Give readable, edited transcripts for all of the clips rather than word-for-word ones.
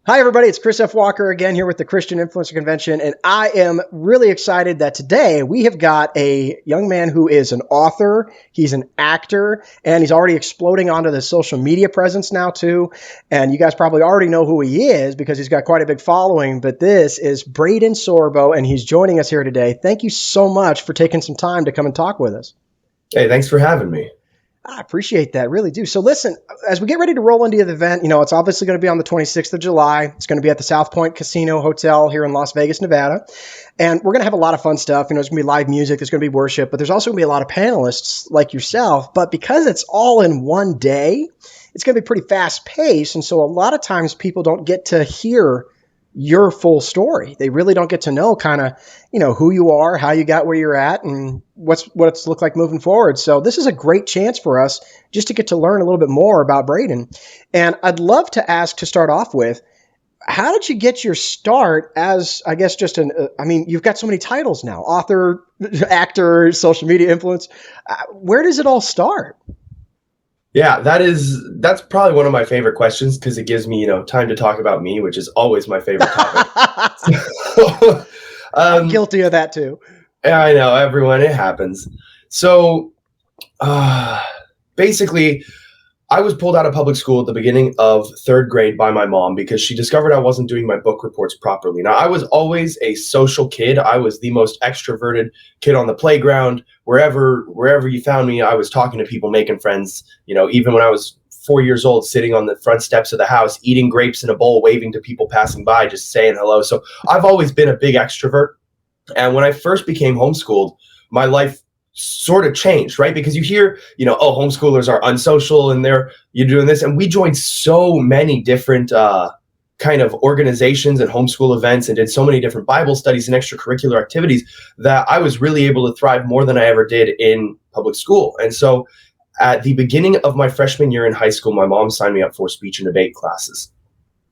Hi, everybody. It's Chris F. Walker again here with the Christian Influencer Convention, and I am really excited that today we have got a young man who is an author, he's an actor, and he's already exploding onto the social media presence now, too. And you guys probably already know who he is because he's got quite a big following, but this is Braeden Sorbo, and he's joining us here today. Thank you so much for taking some time to come and talk with us. Hey, thanks for having me. I appreciate that, really do. So listen, as we get ready to roll into the event, it's obviously going to be on the 26th of July. It's going to be at the South Point Casino Hotel here in Las Vegas, Nevada. And we're going to have a lot of fun stuff. There's going to be live music, there's going to be worship, but there's also going to be a lot of panelists like yourself. But because it's all in one day, it's going to be pretty fast paced. And so a lot of times people don't get to hear your full story. They really don't get to know kind of, who you are, how you got where you're at, and what it's looked like moving forward. So this is a great chance for us just to get to learn a little bit more about Braden. And I'd love to ask to start off with, how did you get your start as, I guess, just you've got so many titles now, author, actor, social media influence. Where does it all start? Yeah, that's probably one of my favorite questions because it gives me, time to talk about me, which is always my favorite topic. I'm guilty of that too. Yeah, I know, everyone, it happens. So basically, I was pulled out of public school at the beginning of third grade by my mom because she discovered I wasn't doing my book reports properly. Now, I was always a social kid. I was the most extroverted kid on the playground. Wherever you found me, I was talking to people, making friends. Even when I was 4 years old, sitting on the front steps of the house, eating grapes in a bowl, waving to people passing by, just saying hello. So I've always been a big extrovert. And when I first became homeschooled, my life sort of changed, right? Because you hear, homeschoolers are unsocial and you're doing this. And we joined so many different kind of organizations and homeschool events and did so many different Bible studies and extracurricular activities that I was really able to thrive more than I ever did in public school. And so at the beginning of my freshman year in high school, my mom signed me up for speech and debate classes.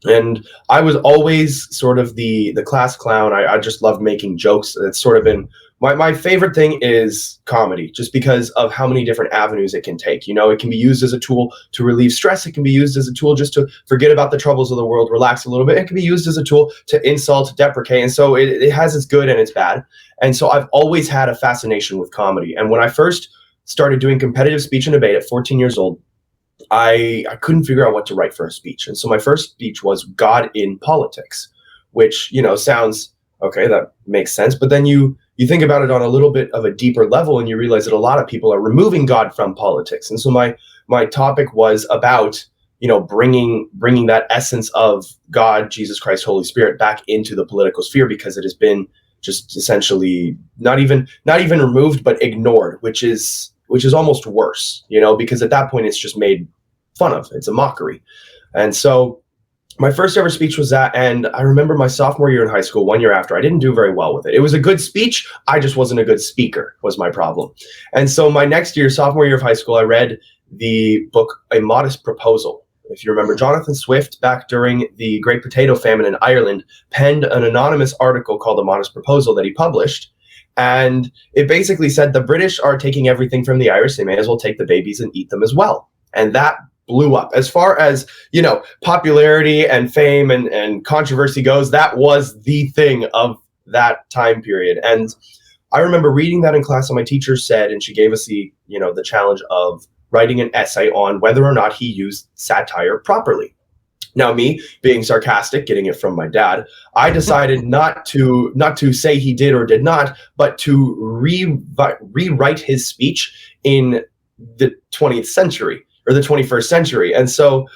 And I was always sort of the class clown. I just loved making jokes. It's sort of been my favorite thing is comedy, just because of how many different avenues it can take. It can be used as a tool to relieve stress. It can be used as a tool just to forget about the troubles of the world, relax a little bit. It can be used as a tool to insult, deprecate. And so it has its good and its bad. And so I've always had a fascination with comedy. And when I first started doing competitive speech and debate at 14 years old, I couldn't figure out what to write for a speech. And so my first speech was God in Politics, which, sounds okay, that makes sense. But then you think about it on a little bit of a deeper level and you realize that a lot of people are removing God from politics. And so my topic was about, bringing that essence of God, Jesus Christ, Holy Spirit back into the political sphere, because it has been just essentially not even removed, but ignored, which is almost worse, because at that point it's just made fun of. It's a mockery. And so my first ever speech was that, and I remember my sophomore year in high school, 1 year after, I didn't do very well with it. It was a good speech. I just wasn't a good speaker was my problem. And so my next year, sophomore year of high school, I read the book, A Modest Proposal. If you remember, Jonathan Swift, back during the Great Potato Famine in Ireland, penned an anonymous article called A Modest Proposal that he published. And it basically said the British are taking everything from the Irish. They may as well take the babies and eat them as well. And that blew up. As far as, popularity and fame and controversy goes, that was the thing of that time period. And I remember reading that in class, and my teacher said, and she gave us the challenge of writing an essay on whether or not he used satire properly. Now, me being sarcastic, getting it from my dad, I decided not to say he did or did not, but to rewrite his speech in the 20th century or the 21st century. And so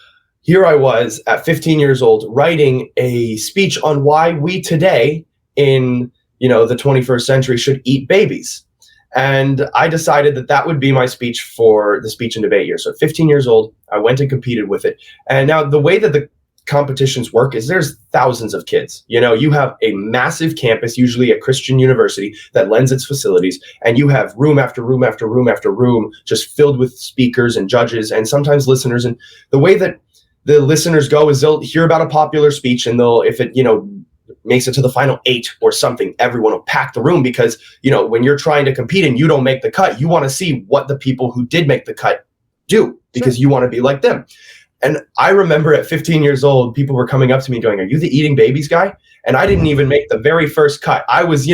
here I was at 15 years old writing a speech on why we today in the 21st century should eat babies. And I decided that would be my speech for the speech and debate year. So at 15 years old, I went and competed with it. And now the way that the competitions work is there's thousands of kids. You have a massive campus, usually a Christian university, that lends its facilities, and you have room after room after room after room just filled with speakers and judges and sometimes listeners. And the way that the listeners go is they'll hear about a popular speech, and if it makes it to the final 8 or something, everyone will pack the room because when you're trying to compete and you don't make the cut, you want to see what the people who did make the cut do, because you want to be like them. And I remember at 15 years old, people were coming up to me going, "Are you the eating babies guy?" And I didn't even make the very first cut. I was,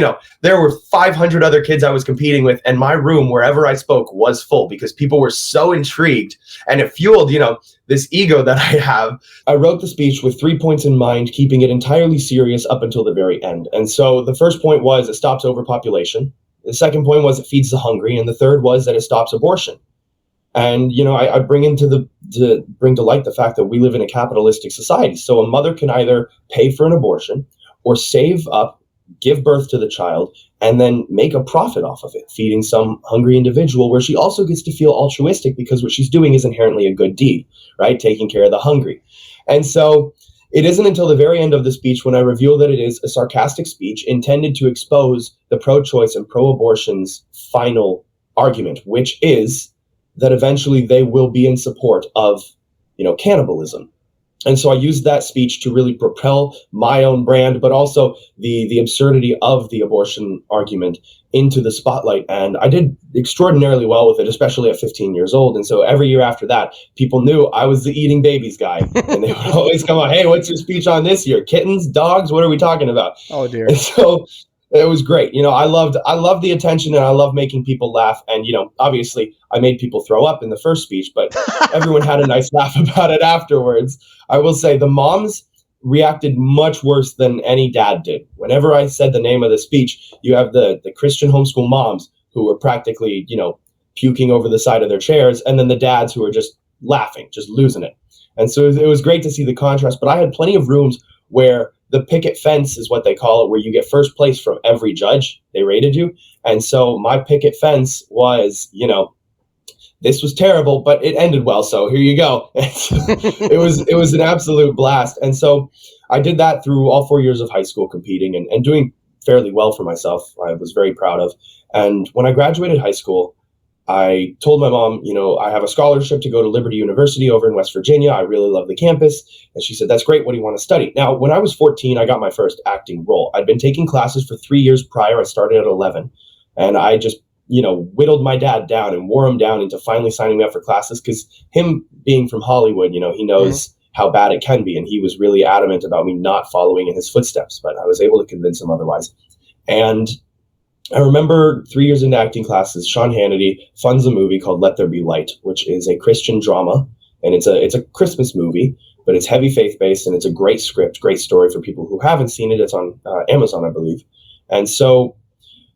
there were 500 other kids I was competing with, and my room, wherever I spoke, was full because people were so intrigued, and it fueled, this ego that I have. I wrote the speech with 3 points in mind, keeping it entirely serious up until the very end. And so the first point was it stops overpopulation. The second point was it feeds the hungry. And the third was that it stops abortion. And, I bring to light the fact that we live in a capitalistic society. So a mother can either pay for an abortion or save up, give birth to the child, and then make a profit off of it, feeding some hungry individual, where she also gets to feel altruistic because what she's doing is inherently a good deed, right? Taking care of the hungry. And so it isn't until the very end of the speech when I reveal that it is a sarcastic speech intended to expose the pro-choice and pro-abortion's final argument, which is that eventually they will be in support of, cannibalism. And so I used that speech to really propel my own brand, but also the absurdity of the abortion argument into the spotlight. And I did extraordinarily well with it, especially at 15 years old. And so every year after that, people knew I was the eating babies guy. And they would always come on, "Hey, what's your speech on this year? Kittens, dogs? What are we talking about?" Oh, dear. And so it was great. I loved the attention, and I love making people laugh. And, obviously I made people throw up in the first speech, but everyone had a nice laugh about it afterwards. I will say the moms reacted much worse than any dad did. Whenever I said the name of the speech, you have the Christian homeschool moms who were practically, puking over the side of their chairs, and then the dads who were just laughing, just losing it. And so it was great to see the contrast, but I had plenty of rooms where the picket fence is what they call it, where you get first place from every judge. They rated you. And so my picket fence was, this was terrible, but it ended well. So here you go. It was an absolute blast. And so I did that through all 4 years of high school competing and doing fairly well for myself. I was very proud of. And when I graduated high school, I told my mom, I have a scholarship to go to Liberty University over in West Virginia. I really love the campus. And she said, "That's great. What do you want to study?" Now, when I was 14, I got my first acting role. I'd been taking classes for 3 years prior. I started at 11. And I just, whittled my dad down and wore him down into finally signing me up for classes, because him being from Hollywood, he knows how bad it can be. And he was really adamant about me not following in his footsteps. But I was able to convince him otherwise. And I remember 3 years into acting classes, Sean Hannity funds a movie called Let There Be Light, which is a Christian drama. And it's a Christmas movie, but it's heavy faith-based, and it's a great script, great story for people who haven't seen it. It's on Amazon, I believe. And so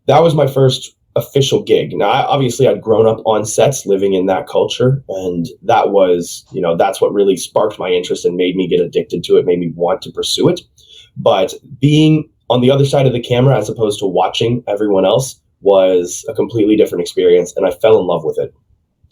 that was my first official gig. Now, obviously, I'd grown up on sets living in that culture. And that was, that's what really sparked my interest and made me get addicted to it, made me want to pursue it. But being on the other side of the camera, as opposed to watching everyone else, was a completely different experience, and I fell in love with it.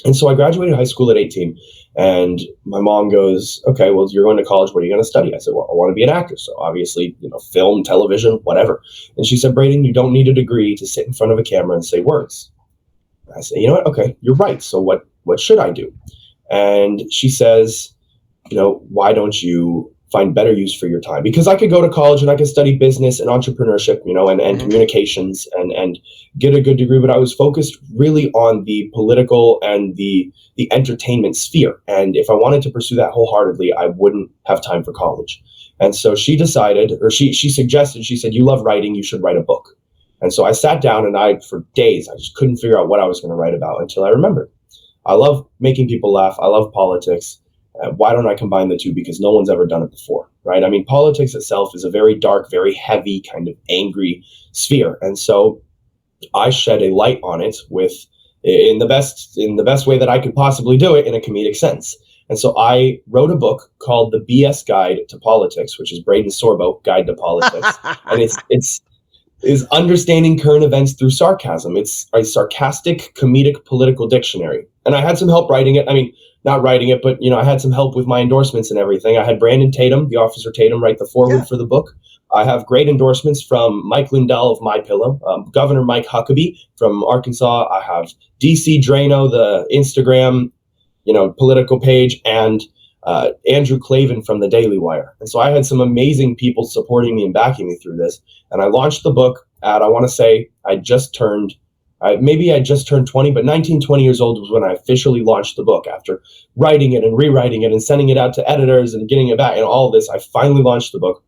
And so I graduated high school at 18, and my mom goes, "Okay, well, you're going to college. What are you going to study?" I said, "Well, I want to be an actor." So obviously, film, television, whatever. And she said, "Braden, you don't need a degree to sit in front of a camera and say words." I said, "You know what? Okay, you're right. So what should I do?" And she says, "Why don't you find better use for your time?" Because I could go to college and I could study business and entrepreneurship, and communications and get a good degree, but I was focused really on the political and the entertainment sphere. And if I wanted to pursue that wholeheartedly, I wouldn't have time for college. And so she decided, or she suggested, she said, "You love writing, you should write a book." And so I sat down and for days, I just couldn't figure out what I was going to write about until I remembered. I love making people laugh. I love politics. Why don't I combine the two? Because no one's ever done it before, right? I mean, politics itself is a very dark, very heavy, kind of angry sphere. And so I shed a light on it in the best way that I could possibly do it, in a comedic sense. And so I wrote a book called The BS Guide to Politics, which is Braeden Sorbo Guide to Politics. And it's understanding current events through sarcasm. It's a sarcastic, comedic political dictionary. And I had some help writing it. I mean, not writing it, but I had some help with my endorsements and everything. I had Brandon Tatum, the Officer Tatum, write the foreword for the book. I have great endorsements from Mike Lindell of MyPillow, Governor Mike Huckabee from Arkansas. I have DC Drano, the Instagram, political page, and Andrew Clavin from the Daily Wire. And so I had some amazing people supporting me and backing me through this. And I launched the book at, I want to say, I just turned maybe I just turned 20, but 19, 20 years old was when I officially launched the book. After writing it and rewriting it and sending it out to editors and getting it back and all this, I finally launched the book.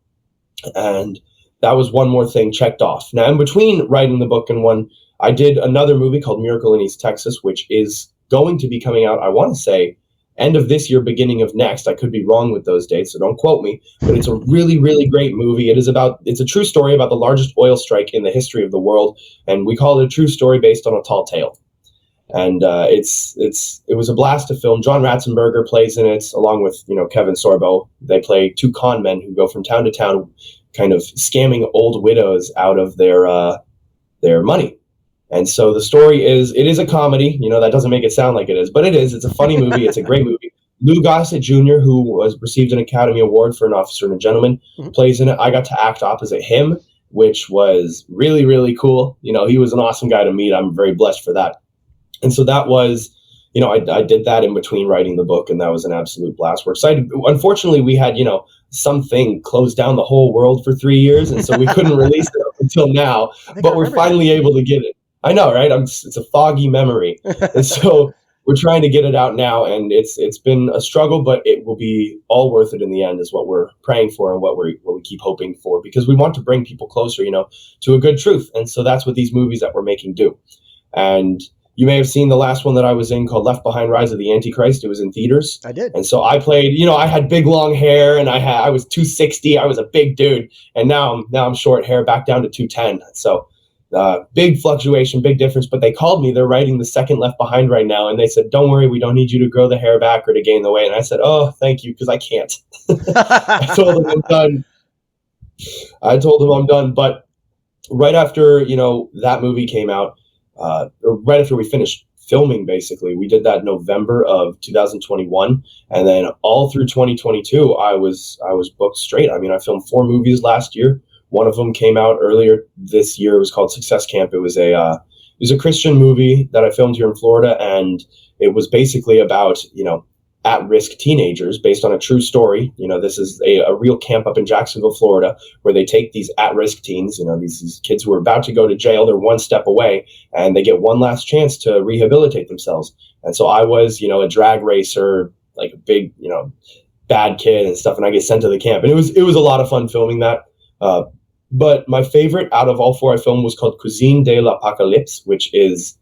And that was one more thing checked off. Now, in between writing the book and one, I did another movie called Miracle in East Texas, which is going to be coming out, I want to say, end of this year, beginning of next. I could be wrong with those dates, so don't quote me. But it's a really, really great movie. It's a true story about the largest oil strike in the history of the world, and we call it a true story based on a tall tale. And it was a blast to film. John Ratzenberger plays in it, along with Kevin Sorbo. They play two con men who go from town to town, kind of scamming old widows out of their money. And so the story it is a comedy. That doesn't make it sound like it is, but it is. It's a funny movie. It's a great movie. Lou Gossett Jr., who received an Academy Award for An Officer and a Gentleman, plays in it. I got to act opposite him, which was really, really cool. He was an awesome guy to meet. I'm very blessed for that. And so that was, I did that in between writing the book, and that was an absolute blast. We're excited. Unfortunately, we had, something closed down the whole world for 3 years, and so we couldn't release it up until now, but we're finally able to get it. I know, right? It's a foggy memory. And so we're trying to get it out now, and it's been a struggle, but it will be all worth it in the end is what we're praying for and what we keep hoping for, because we want to bring people closer, to a good truth. And so that's what these movies that we're making do. And you may have seen the last one that I was in called Left Behind: Rise of the Antichrist. It was in theaters. I did. And so I played, I had big long hair, and I was 260. I was a big dude. And now I'm short hair, back down to 210. So big fluctuation, big difference. But they called me. They're writing the second Left Behind right now, and they said, "Don't worry, we don't need you to grow the hair back or to gain the weight." And I said, "Oh, thank you, because I can't." I told them I'm done. But right after that movie came out, or right after we finished filming, basically, we did that November of 2021, and then all through 2022, I was booked straight. I mean, I filmed 4 movies last year. One of them came out earlier this year. It was called Success Camp. It was a Christian movie that I filmed here in Florida, and it was basically about at-risk teenagers based on a true story. This is a real camp up in Jacksonville, Florida, where they take these at-risk teens, these kids who are about to go to jail. They're one step away, and they get one last chance to rehabilitate themselves. And so I was, a drag racer, like a big, bad kid and stuff, and I get sent to the camp. And it was a lot of fun filming that. But my favorite out of all 4 I filmed was called Cuisine de l'Apocalypse, which is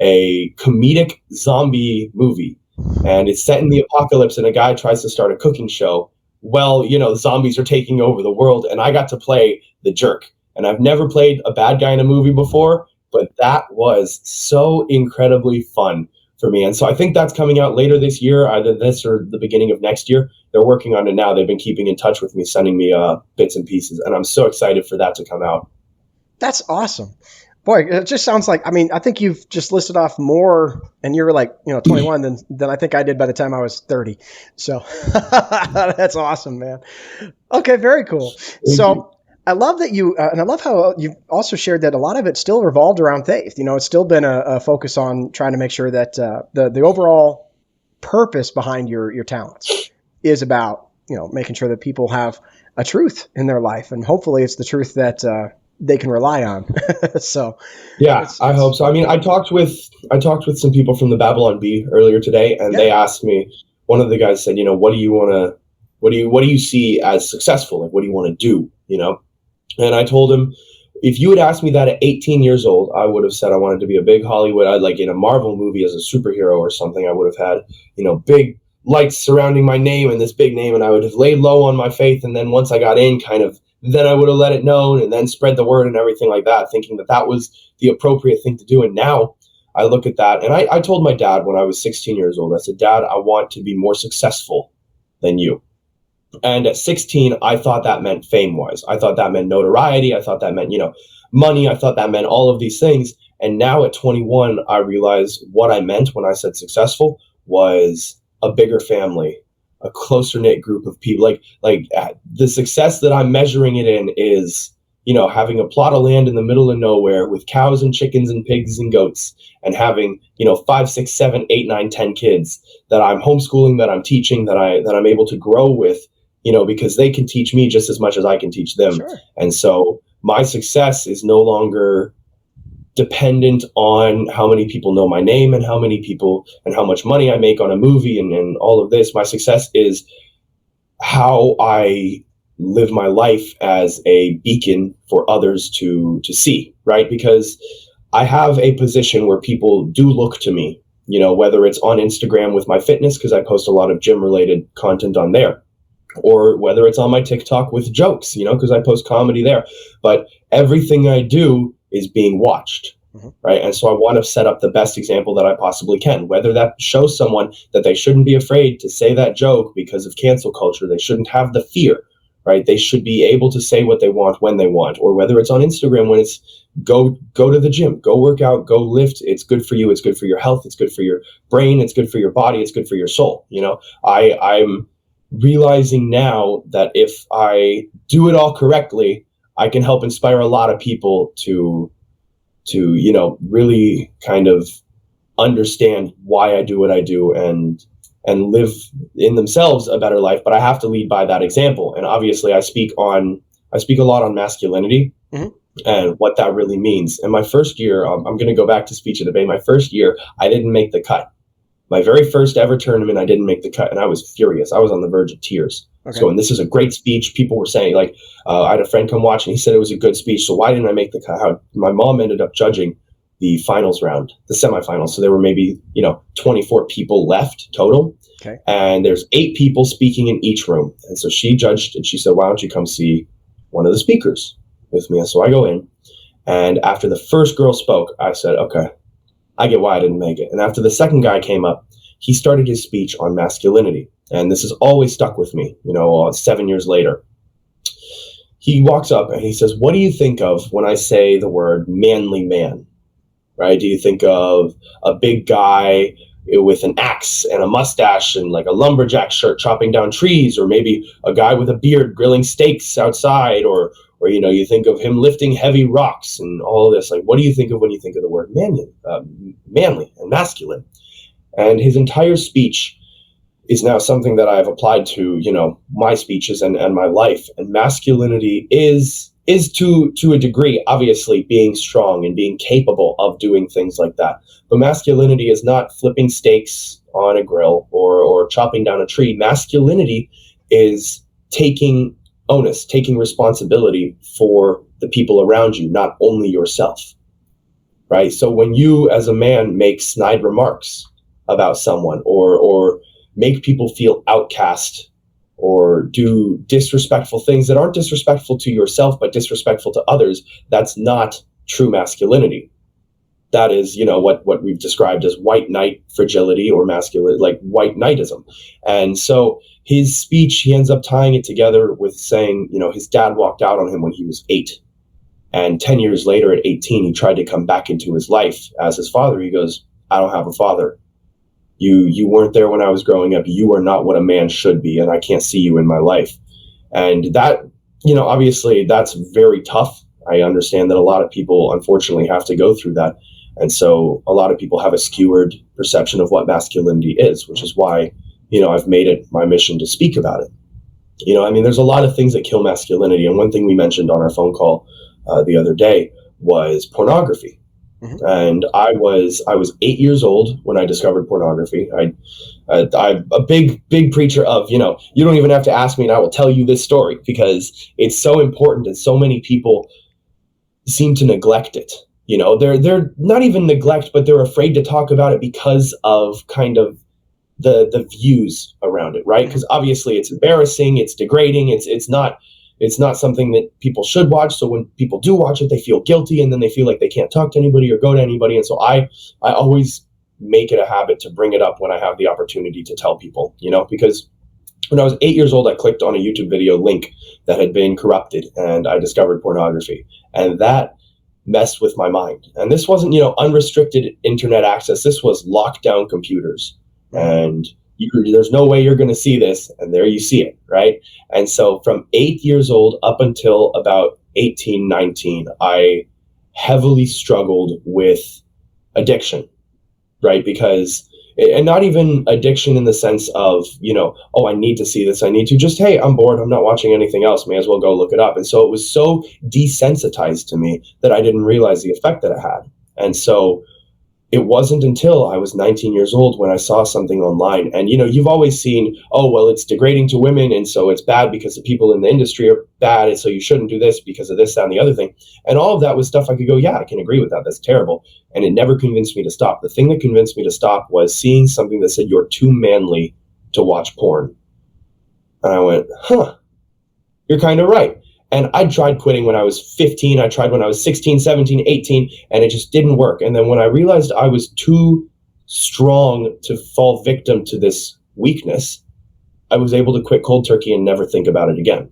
a comedic zombie movie. And it's set in the apocalypse, and a guy tries to start a cooking show. Well, zombies are taking over the world, and I got to play the jerk. And I've never played a bad guy in a movie before, but that was so incredibly fun for me. And so I think that's coming out later this year, either this or the beginning of next year. They're working on it now. They've been keeping in touch with me, sending me bits and pieces, and I'm so excited for that to come out. That's awesome. Boy, it just sounds like, I think you've just listed off more, and you're like, 21 than I think I did by the time I was 30. So that's awesome, man. Okay, very cool. So I love that and I love how you also shared that a lot of it still revolved around faith. It's still been a focus on trying to make sure that the overall purpose behind your talents is about, making sure that people have a truth in their life, and hopefully it's the truth that they can rely on. So yeah, I hope so. I mean, I talked with some people from the Babylon Bee earlier today, and they asked me, one of the guys said, what do you see as successful? Like, what do you want to do? And I told him, if you had asked me that at 18 years old, I would have said I wanted to be a big Hollywood, I'd like in a Marvel movie as a superhero or something. I would have had, big lights surrounding my name and this big name, and I would have laid low on my faith. And then once I got in, then I would have let it known and then spread the word and everything like that, thinking that was the appropriate thing to do. And now I look at that, and I told my dad when I was 16 years old, I said, "Dad, I want to be more successful than you." And at 16, I thought that meant fame-wise. I thought that meant notoriety. I thought that meant, money. I thought that meant all of these things. And now at 21, I realize what I meant when I said successful was a bigger family, a closer-knit group of people. Like the success that I'm measuring it in is, having a plot of land in the middle of nowhere with cows and chickens and pigs and goats, and having, 5, 6, 7, 8, 9, 10 kids that I'm homeschooling, that I'm teaching, that I'm able to grow with, because they can teach me just as much as I can teach them. Sure. And so my success is no longer dependent on how many people know my name and how many people and how much money I make on a movie and all of this. My success is how I live my life as a beacon for others to see, right? Because I have a position where people do look to me, whether it's on Instagram with my fitness, because I post a lot of gym related content on there, or whether it's on my TikTok with jokes, because I post comedy there. But everything I do is being watched, right? And so I want to set up the best example that I possibly can, whether that shows someone that they shouldn't be afraid to say that joke because of cancel culture. They shouldn't have the fear, right? They should be able to say what they want when they want, or whether it's on Instagram when it's go to the gym, go work out, go lift. It's good for you. It's good for your health. It's good for your brain. It's good for your body. It's good for your soul. I'm realizing now that if I do it all correctly, I can help inspire a lot of people to really kind of understand why I do what I do and live in themselves a better life. But I have to lead by that example. And obviously I speak a lot on masculinity and what that really means. And my first year, I'm going to go back to speech of the bay. My first year, I didn't make the cut. My very first ever tournament, I didn't make the cut, and I was furious. I was on the verge of tears. Okay. So, and this is a great speech. People were saying, I had a friend come watch, and he said it was a good speech. So why didn't I make the cut? My mom ended up judging the finals round, the semifinals. So there were maybe 24 people left total, okay. And there's 8 people speaking in each room. And so she judged, and she said, "Why don't you come see one of the speakers with me?" And so I go in, and after the first girl spoke, I said, "Okay, I get why I didn't make it." And after the second guy came up, he started his speech on masculinity. And this has always stuck with me, 7 years later. He walks up and he says, "What do you think of when I say the word manly man?" Right? Do you think of a big guy with an axe and a mustache and like a lumberjack shirt chopping down trees, or maybe a guy with a beard grilling steaks outside, or you think of him lifting heavy rocks and all of this? Like, what do you think of when you think of the word manly and masculine? And his entire speech is now something that I've applied to, my speeches and my life. And masculinity is to a degree, obviously, being strong and being capable of doing things like that. But masculinity is not flipping steaks on a grill or chopping down a tree. Masculinity is taking onus, taking responsibility for the people around you, not only yourself, right? So when you as a man make snide remarks about someone or make people feel outcast or do disrespectful things that aren't disrespectful to yourself but disrespectful to others, that's not true masculinity. That is, what we've described as white knight fragility, or masculine, like white knightism. And so his speech, he ends up tying it together with saying, his dad walked out on him when he was 8. And 10 years later at 18, he tried to come back into his life as his father. He goes, "I don't have a father. You weren't there when I was growing up. You are not what a man should be, and I can't see you in my life." And that, obviously that's very tough. I understand that a lot of people unfortunately have to go through that. And so a lot of people have a skewered perception of what masculinity is, which is why, I've made it my mission to speak about it. There's a lot of things that kill masculinity. And one thing we mentioned on our phone call the other day was pornography. Mm-hmm. And I was 8 years old when I discovered pornography. I'm a big preacher of, you don't even have to ask me and I will tell you this story, because it's so important and so many people seem to neglect it. They're not even neglect, but they're afraid to talk about it because of kind of the views around it, right? Because obviously it's embarrassing, it's degrading, it's not something that people should watch. So when people do watch it, they feel guilty, and then they feel like they can't talk to anybody or go to anybody. And so I always make it a habit to bring it up when I have the opportunity to tell people, because when I was 8 years old, I clicked on a YouTube video link that had been corrupted, and I discovered pornography, and that messed with my mind. And this wasn't, unrestricted internet access. This was locked down computers, and there's no way you're going to see this, and there you see it, right? And so from 8 years old up until about 18, 19, I heavily struggled with addiction, right? And not even addiction in the sense of, oh, I need to see this. I need to just, hey, I'm bored. I'm not watching anything else. May as well go look it up. And so it was so desensitized to me that I didn't realize the effect that it had. And so it wasn't until I was 19 years old when I saw something online. And, you've always seen, oh, well, it's degrading to women. And so it's bad because the people in the industry are bad. And so you shouldn't do this because of this, that, and the other thing. And all of that was stuff I could go, yeah, I can agree with that. That's terrible. And it never convinced me to stop. The thing that convinced me to stop was seeing something that said, you're too manly to watch porn. And I went, you're kind of right. And I tried quitting when I was 15. I tried when I was 16, 17, 18, and it just didn't work. And then when I realized I was too strong to fall victim to this weakness, I was able to quit cold turkey and never think about it again.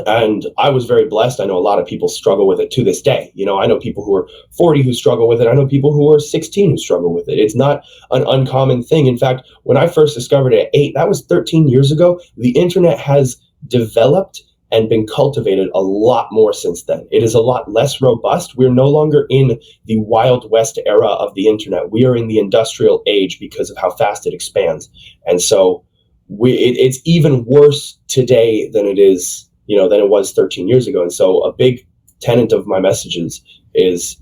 And I was very blessed. I know a lot of people struggle with it to this day. I know people who are 40 who struggle with it. I know people who are 16 who struggle with it. It's not an uncommon thing. In fact, when I first discovered it at 8, that was 13 years ago. The internet has developed and been cultivated a lot more since then. It is a lot less robust. We're no longer in the Wild West era of the internet. We are in the industrial age because of how fast it expands. And so it's even worse today than it is, than it was 13 years ago. And so a big tenet of my messages is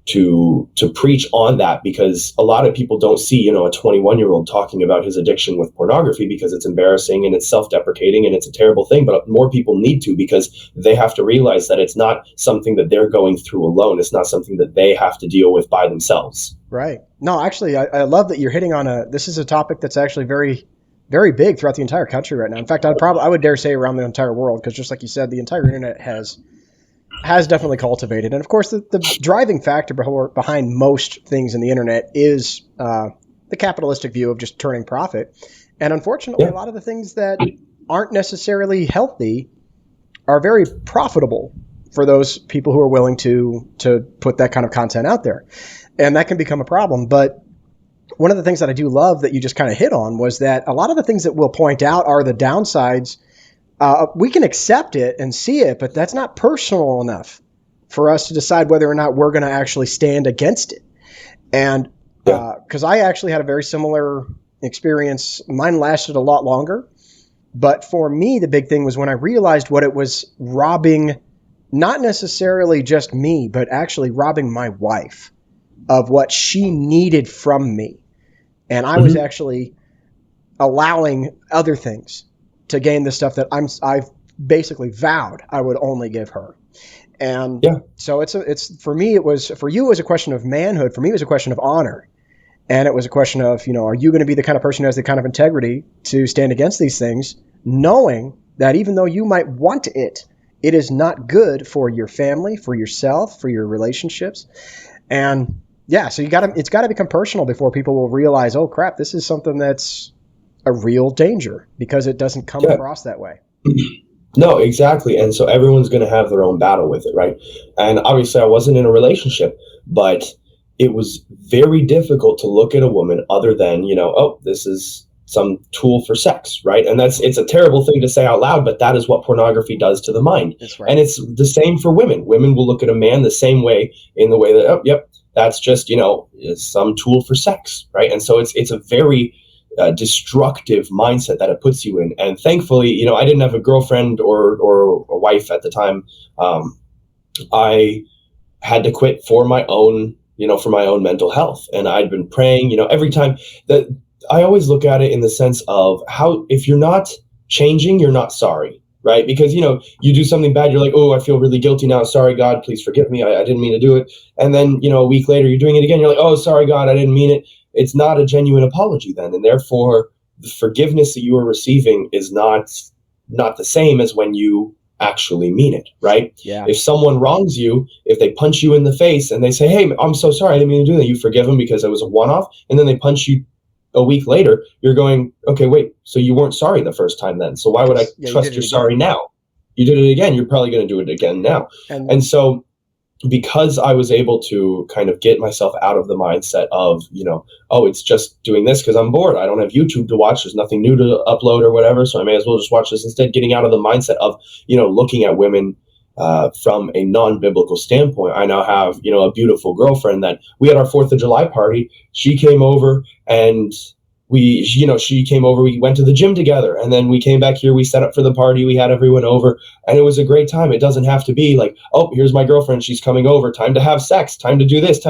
to preach on that, because a lot of people don't see, a 21-year-old talking about his addiction with pornography because it's embarrassing and it's self-deprecating and it's a terrible thing. But more people need to, because they have to realize that it's not something that they're going through alone. It's not something that they have to deal with by themselves. Right. No, actually, I love that you're hitting on this is a topic that's actually very, very big throughout the entire country right now. In fact, I would dare say around the entire world, because just like you said, the entire internet has definitely cultivated. And of course, the driving factor behind most things in the internet is the capitalistic view of just turning profit. And unfortunately, a lot of the things that aren't necessarily healthy are very profitable for those people who are willing to put that kind of content out there. And that can become a problem. But one of the things that I do love that you just kind of hit on was that a lot of the things that we'll point out are the downsides. We can accept it and see it, but that's not personal enough for us to decide whether or not we're going to actually stand against it. And because I actually had a very similar experience. Mine lasted a lot longer. But for me, the big thing was when I realized what it was robbing, not necessarily just me, but actually robbing my wife of what she needed from me. And I was actually allowing other things to gain the stuff that I've basically vowed I would only give her. And so it's for me, for you, it was a question of manhood. For me, it was a question of honor. And it was a question of, are you going to be the kind of person who has the kind of integrity to stand against these things, knowing that even though you might want it, it is not good for your family, for yourself, for your relationships. And so it's got to become personal before people will realize, oh crap, this is something that's a real danger, because it doesn't come across that way. No, exactly. And so everyone's going to have their own battle with it, right? And obviously I wasn't in a relationship, but it was very difficult to look at a woman other than, oh, this is some tool for sex, right? And it's a terrible thing to say out loud, but that is what pornography does to the mind. That's right. And it's the same for women. Women will look at a man the same way, in the way that, oh, yep, that's just, some tool for sex, right? And so it's a very destructive mindset that it puts you in. And thankfully, I didn't have a girlfriend or a wife at the time. I had to quit for my own mental health. And I'd been praying, every time. That I always look at it in the sense of how, if you're not changing, you're not sorry, right? Because, you do something bad, you're like, oh, I feel really guilty now. Sorry, God, please forgive me. I didn't mean to do it. And then, a week later, you're doing it again. You're like, oh, sorry, God, I didn't mean it. It's not a genuine apology then. And therefore, the forgiveness that you are receiving is not the same as when you actually mean it, right? Yeah. If someone wrongs you, if they punch you in the face and they say, hey, I'm so sorry, I didn't mean to do that, you forgive them because it was a one-off, and then they punch you a week later, you're going, okay, wait, so you weren't sorry the first time then. So why would I trust you're sorry now? You did it again. You're probably going to do it again now. And so because I was able to kind of get myself out of the mindset of, oh, it's just doing this because I'm bored. I don't have YouTube to watch. There's nothing new to upload or whatever. So I may as well just watch this instead. Getting out of the mindset of, looking at women from a non-biblical standpoint. I now have, a beautiful girlfriend that we had our 4th of July party. She came over and she came over, we went to the gym together, and then we came back here, we set up for the party, we had everyone over, and it was a great time. It doesn't have to be like, oh, here's my girlfriend, she's coming over, time to have sex, time to do this,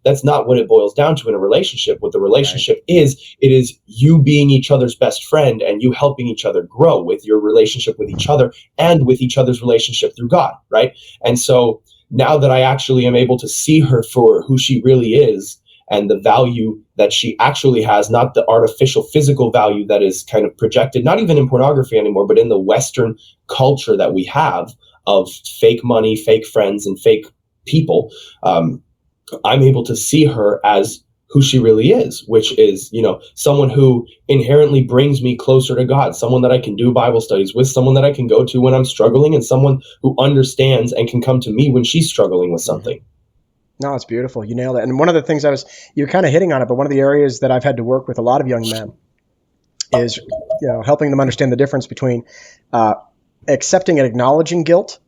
that's not what it boils down to in a relationship. What the relationship is, it is you being each other's best friend and you helping each other grow with your relationship with each other and with each other's relationship through God, right? And so now that I actually am able to see her for who she really is, and the value that she actually has, not the artificial physical value that is kind of projected, not even in pornography anymore, but in the Western culture that we have of fake money, fake friends, and fake people. I'm able to see her as who she really is, which is, someone who inherently brings me closer to God, someone that I can do Bible studies with, someone that I can go to when I'm struggling, and someone who understands and can come to me when she's struggling with something. No, it's beautiful. You nailed it. And one of the things you're kind of hitting on it, but one of the areas that I've had to work with a lot of young men is, helping them understand the difference between accepting and acknowledging guilt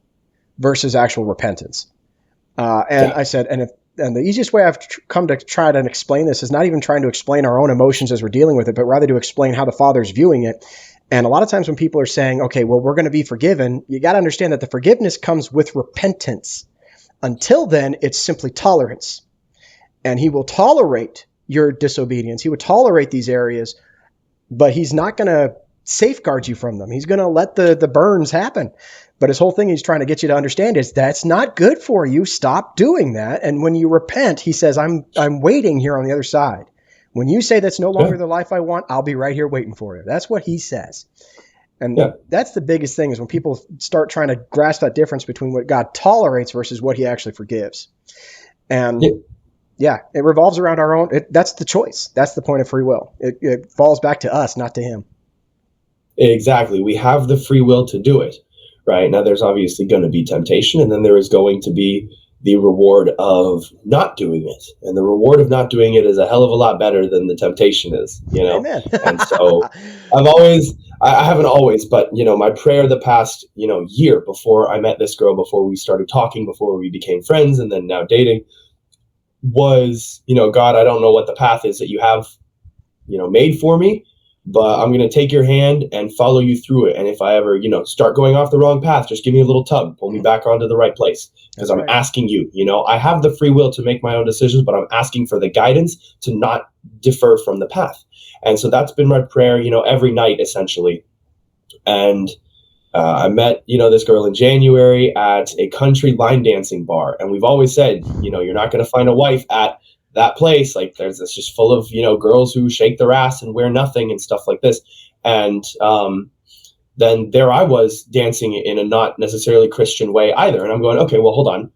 versus actual repentance. I said, and the easiest way I've come to try to explain this is not even trying to explain our own emotions as we're dealing with it, but rather to explain how the Father's viewing it. And a lot of times when people are saying, okay, well, we're going to be forgiven, you got to understand that the forgiveness comes with repentance. Until then, it's simply tolerance. And he will tolerate your disobedience. He would tolerate these areas, but he's not going to safeguard you from them. He's going to let the burns happen. But his whole thing he's trying to get you to understand is that's not good for you. Stop doing that. And when you repent, he says, I'm waiting here on the other side. When you say that's no longer the life I want, I'll be right here waiting for you. That's what he says. And that's the biggest thing is when people start trying to grasp that difference between what God tolerates versus what he actually forgives. And it revolves around our own. That's the choice. That's the point of free will. It falls back to us, not to him. Exactly. We have the free will to do it, right? Now, there's obviously going to be temptation, and then there is going to be the reward of not doing it. And the reward of not doing it is a hell of a lot better than the temptation is, Amen. And so I haven't always, but, my prayer the past, year before I met this girl, before we started talking, before we became friends, and then now dating was, God, I don't know what the path is that you have, made for me, but I'm going to take your hand and follow you through it. And if I ever, start going off the wrong path, just give me a little tug, pull me back onto the right place. Because I'm asking you, I have the free will to make my own decisions, but I'm asking for the guidance to not defer from the path. And so that's been my prayer, every night, essentially. And I met, this girl in January at a country line dancing bar. And we've always said, you're not going to find a wife at that place. Like it's just full of, girls who shake their ass and wear nothing and stuff like this. And then there I was dancing in a not necessarily Christian way either. And I'm going, okay, well, hold on.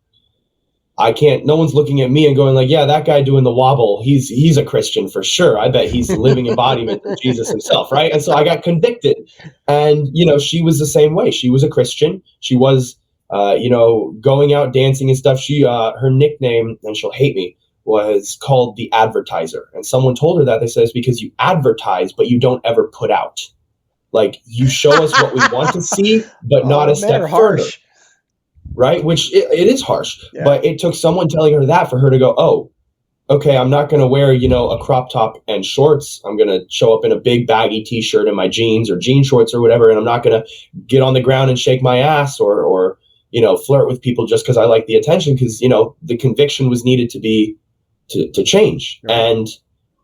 No one's looking at me and going like, yeah, that guy doing the wobble, he's a Christian for sure. I bet he's the living embodiment of Jesus himself, right? And so I got convicted. And, she was the same way. She was a Christian. She was, going out dancing and stuff. Her nickname, and she'll hate me, was called the Advertiser. And someone told her that. They said it's because you advertise, but you don't ever put out. Like you show us what we want to see, but not a step further. Right? Which it is harsh, but it took someone telling her that for her to go, oh, okay, I'm not going to wear, a crop top and shorts. I'm going to show up in a big baggy t-shirt and my jeans or jean shorts or whatever. And I'm not going to get on the ground and shake my ass or flirt with people just because I like the attention. Because, the conviction was needed to change. Right. And,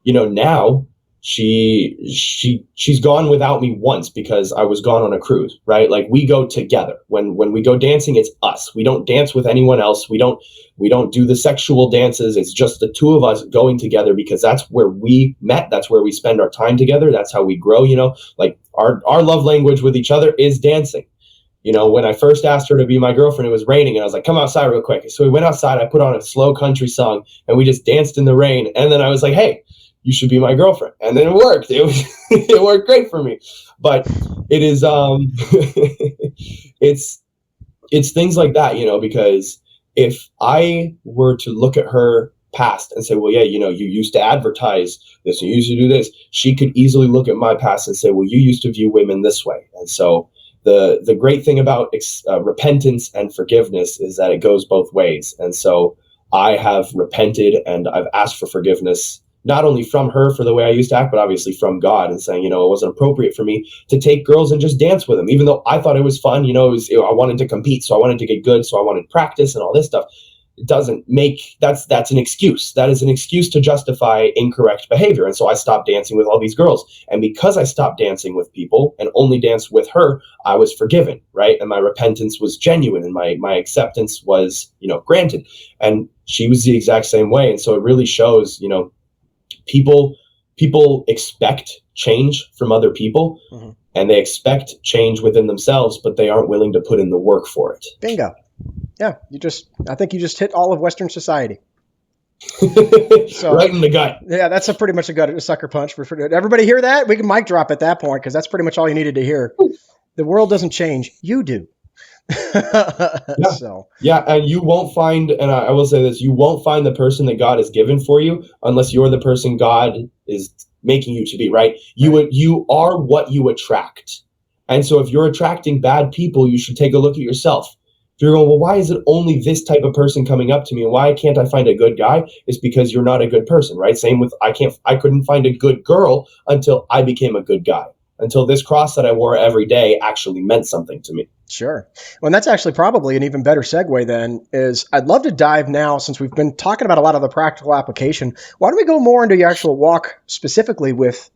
now she's gone without me once because I was gone on a cruise, right? Like we go together. When we go dancing, it's us. We don't dance with anyone else. We don't do the sexual dances. It's just the two of us going together because that's where we met. That's where we spend our time together. That's how we grow, like our love language with each other is dancing. When I first asked her to be my girlfriend, it was raining and I was like, come outside real quick. So we went outside, I put on a slow country song and we just danced in the rain. And then I was like, hey, you should be my girlfriend. And then it worked. It worked great for me. But it is, it's things like that, because if I were to look at her past and say, well, yeah, you used to advertise this, you used to do this, she could easily look at my past and say, well, you used to view women this way. And so the great thing about repentance and forgiveness is that it goes both ways. And so I have repented and I've asked for forgiveness, not only from her for the way I used to act, but obviously from God, and saying, it wasn't appropriate for me to take girls and just dance with them, even though I thought it was fun. I wanted to compete, so I wanted to get good, so I wanted practice and all this stuff. It doesn't make that's an excuse. That is an excuse to justify incorrect behavior. And so I stopped dancing with all these girls. And because I stopped dancing with people and only danced with her, I was forgiven, right? And my repentance was genuine, and my acceptance was, granted. And she was the exact same way. And so it really shows, people expect change from other people, mm-hmm. and they expect change within themselves, but they aren't willing to put in the work for it. Bingo. Yeah, I think you just hit all of Western society. So, right in the gut. Yeah, that's pretty much a sucker punch. Everybody hear that? We can mic drop at that point, because that's pretty much all you needed to hear. The world doesn't change. You do. Yeah. Yeah, and you won't find, and I will say this, you won't find the person that God has given for you unless you're the person God is making you to be, right? You are what you attract. And so if you're attracting bad people, you should take a look at yourself. If you're going, well, why is it only this type of person coming up to me, and why can't I find a good guy? It's because you're not a good person, right? Same with I couldn't find a good girl until I became a good guy, until this cross that I wore every day actually meant something to me. Sure. Well, and that's actually probably an even better segue then, is I'd love to dive now, since we've been talking about a lot of the practical application, why don't we go more into your actual walk specifically with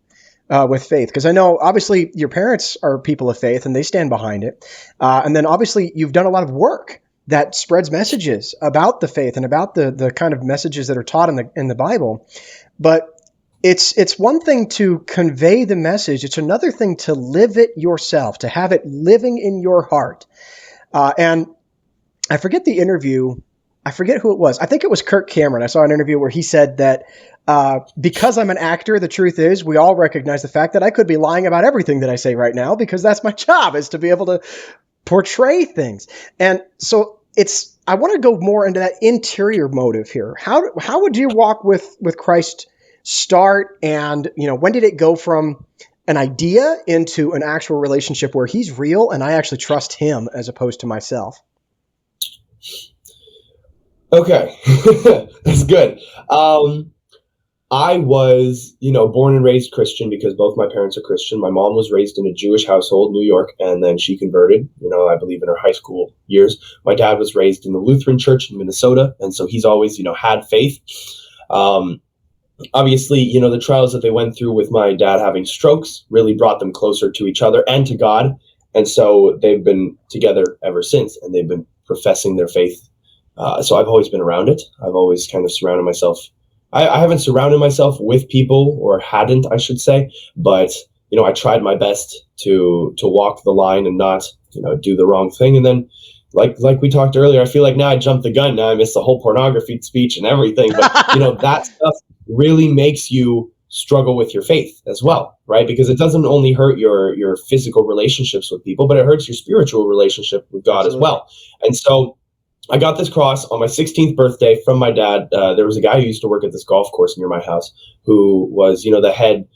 faith? Because I know obviously your parents are people of faith and they stand behind it. And then obviously you've done a lot of work that spreads messages about the faith and about the kind of messages that are taught in the Bible. But it's one thing to convey the message. It's another thing to live it yourself, to have it living in your heart. And I forget the interview. I forget who it was. I think it was Kirk Cameron. I saw an interview where he said that because I'm an actor, the truth is we all recognize the fact that I could be lying about everything that I say right now, because that's my job, is to be able to portray things. And so I want to go more into that interior motive here. How would you walk with Christ start? And, when did it go from an idea into an actual relationship where he's real and I actually trust him as opposed to myself? Okay. That's good. I was, born and raised Christian because both my parents are Christian. My mom was raised in a Jewish household, New York, and then she converted, I believe in her high school years. My dad was raised in the Lutheran church in Minnesota, and so he's always, had faith. Obviously, the trials that they went through with my dad having strokes really brought them closer to each other and to God. And so they've been together ever since, and they've been professing their faith. So I've always been around it. I've always kind of surrounded myself. I haven't surrounded myself with people, or hadn't, I should say, but, I tried my best to walk the line and not, do the wrong thing. And then, like we talked earlier, I feel like now I jumped the gun. Now I missed the whole pornography speech and everything. But, that stuff really makes you struggle with your faith as well, right? Because it doesn't only hurt your physical relationships with people, but it hurts your spiritual relationship with God as well. And so I got this cross on my 16th birthday from my dad. There was a guy who used to work at this golf course near my house who was, the head.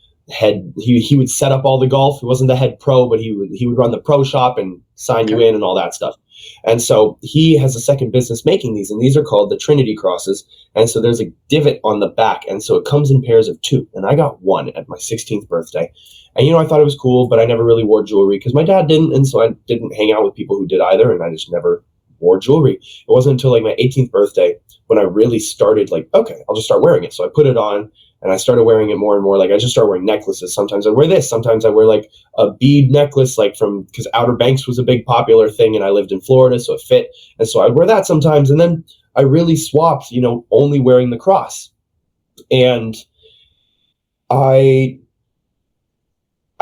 He would set up all the golf. He wasn't the head pro, but he would run the pro shop and sign you in and all that stuff. And so he has a second business making these, and these are called the Trinity crosses. And so there's a divot on the back, and so it comes in pairs of 2. And I got 1 at my 16th birthday. And, I thought it was cool, but I never really wore jewelry because my dad didn't, and so I didn't hang out with people who did either, and I just never wore jewelry. It wasn't until like my 18th birthday when I really started okay, I'll just start wearing it. So I put it on and I started wearing it more and more. Like I just started wearing necklaces. Sometimes I wear this. Sometimes I wear like a bead necklace, because Outer Banks was a big popular thing and I lived in Florida, so it fit. And so I'd wear that sometimes. And then I really swapped, only wearing the cross. And I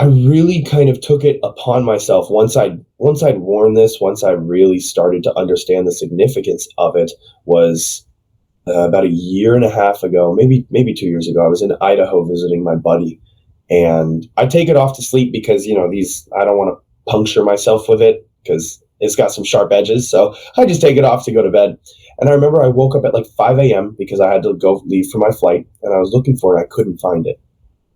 really kind of took it upon myself once I'd worn this, once I really started to understand the significance of it, was about a year and a half ago, maybe 2 years ago. I was in Idaho visiting my buddy, and I take it off to sleep because, I don't want to puncture myself with it because it's got some sharp edges. So I just take it off to go to bed. And I remember I woke up at like 5 a.m. because I had to leave for my flight, and I was looking for it. I couldn't find it.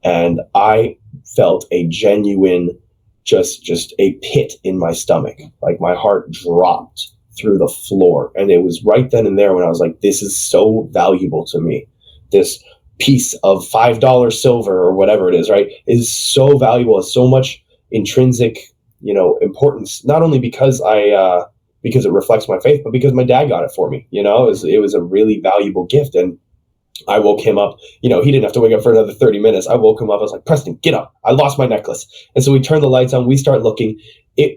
And I felt a genuine, just a pit in my stomach. Like my heart dropped through the floor. And it was right then and there when I was like, this is so valuable to me. This piece of $5 silver or whatever it is, right, is so valuable, is so much intrinsic, importance, not only because because it reflects my faith, but because my dad got it for me. It was a really valuable gift. And I woke him up, he didn't have to wake up for another 30 minutes. I woke him up. I was like, Preston, get up. I lost my necklace. And so we turn the lights on. We start looking.